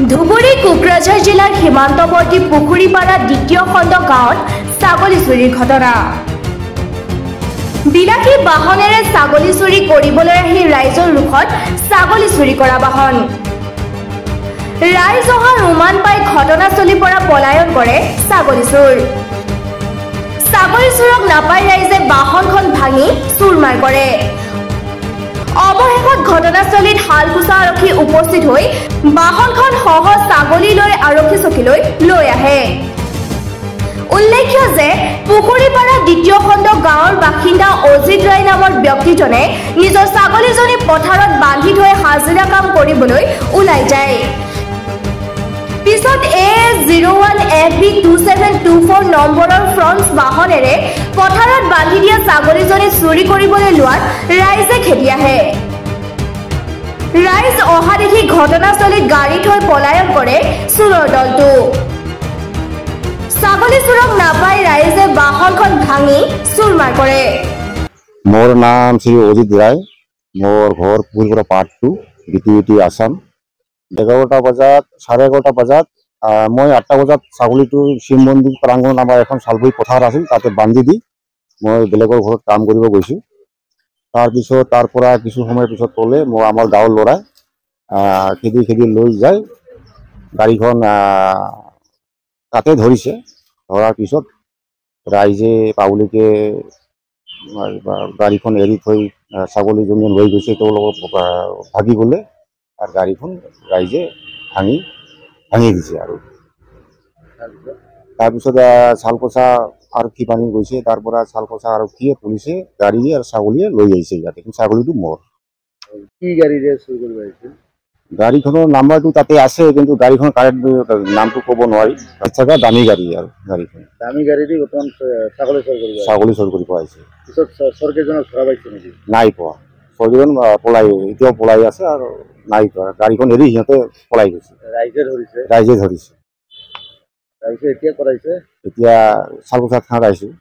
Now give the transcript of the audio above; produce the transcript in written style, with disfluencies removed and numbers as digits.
ধুবুৰী কোকৰাঝাৰ জিলাৰ সীমান্তৱৰ্তী পুখুৰীপাৰা দ্বিতীয় খণ্ড গাঁৱত ছাগলী চুৰিৰ ঘটনা। বিলাসী বাহনেৰে ছাগলী চুৰি কৰিবলৈ আহি ৰাইজৰ ৰুখত ছাগলী চুৰি কৰা বাহন। ৰাইজ অহাৰ উমান পাই ঘটনাস্থলীৰ পৰা পলায়ন কৰে ছাগলী চোৰ। ছাগলী চোৰক নাপাই ৰাইজে বাহনখন ভাঙি চুৰমাৰ কৰে। অৱশেষত ঘটনাস্থলীত হালকুচা আৰক্ষী উপস্থিত হৈ বাহনখন সহ ছাগলী লৈ আৰক্ষী চকীলৈ লৈ আহে। উল্লেখ্য যে পুখুৰীপাৰা দ্বিতীয় খণ্ড গাঁৱৰ বাসিন্দা অজিত ৰায় নামৰ ব্যক্তিজনে নিজৰ ছাগলীজনী পথাৰত বান্ধি থৈ হাজিৰা কাম কৰিবলৈ ওলাই যায়। পিছত A01FB2724 নম্বৰৰ ফ্ৰন্স বাহনেৰে পথাৰত বান্ধি দিয়া ছাগলীজনী চুৰি কৰিবলৈ লোৱাত ৰাইজে খেদি আহে। ৰাইজ অহা দেখি ঘটনাস্থলীত গাড়ী থৈ পলায়ন কৰে চোৰৰ দলটো। ছাগলী চোৰক নাপাই ৰাইজে বাহনখন ভাঙি চুৰমাৰ কৰে। মোৰ নাম শ্ৰী অজিত ৰায়, মোৰ ঘৰ পুখুৰীপাৰা পাৰ্ট 2 বিটিবিটি আসাম। 11টা বজাত 11:30 বজাত মই 8টা বজাত ছাগলীটো শিৱ মন্দিৰ প্ৰাংগণ আমাৰ এখন চালবুৰি পথাৰ আছিল, তাতে বান্ধি দি মই বেলেগৰ ঘৰত কাম কৰিব গৈছোঁ। তাৰপিছত তাৰ পৰা কিছু সময়ৰ পিছত ক'লে মই আমাৰ গাঁৱৰ ল'ৰাই খেদি লৈ যায়। গাড়ীখন তাতে ধৰিছে। ধৰাৰ পিছত ৰাইজে পাব্লিকে গাড়ীখন এৰি থৈ ছাগলীজনী লৈ গৈছে, তেওঁলোকক ভাগি গ'লে আৰু গাড়ীখন ৰাইজে ভাঙি দিছে। আৰু তাৰপিছত চালকোচা আৰক্ষী পানী গৈছে, তাৰ পৰা চালকোচা আৰক্ষীয়ে পুলিচে গাড়ী আৰু ছাগলীয়ে লৈ আহিছে ইয়াতে। কিন্তু ছাগলীটো মোৰ। কি গাড়ীৰে চুৰ কৰিব আহিছিল? গাড়ীখনৰ নাম্বাৰটো তাতে আছে, কিন্তু গাড়ীখনৰ কাৰেক্ট নামটো ক'ব নোৱাৰি। চাগে দামী গাড়ী আৰু গাড়ীখন দামী গাড়ী দি বৰ্তমান ছাগলী চুৰ কৰিব আহিছে। পিছত চৰকেইজনক ধৰা পাইছে নেকি? নাই পোৱা। চৰকেইজন এতিয়াও পলাই আছে আৰু নাই পোৱা। গাড়ীখন এৰি সিহঁতে পলাই গৈছে। ৰাইজে ধৰিছে? ৰাইজে ধৰিছে। ৰাইজে এতিয়া কৰাইছে? এতিয়া চালকোচা থানাত আহিছোঁ।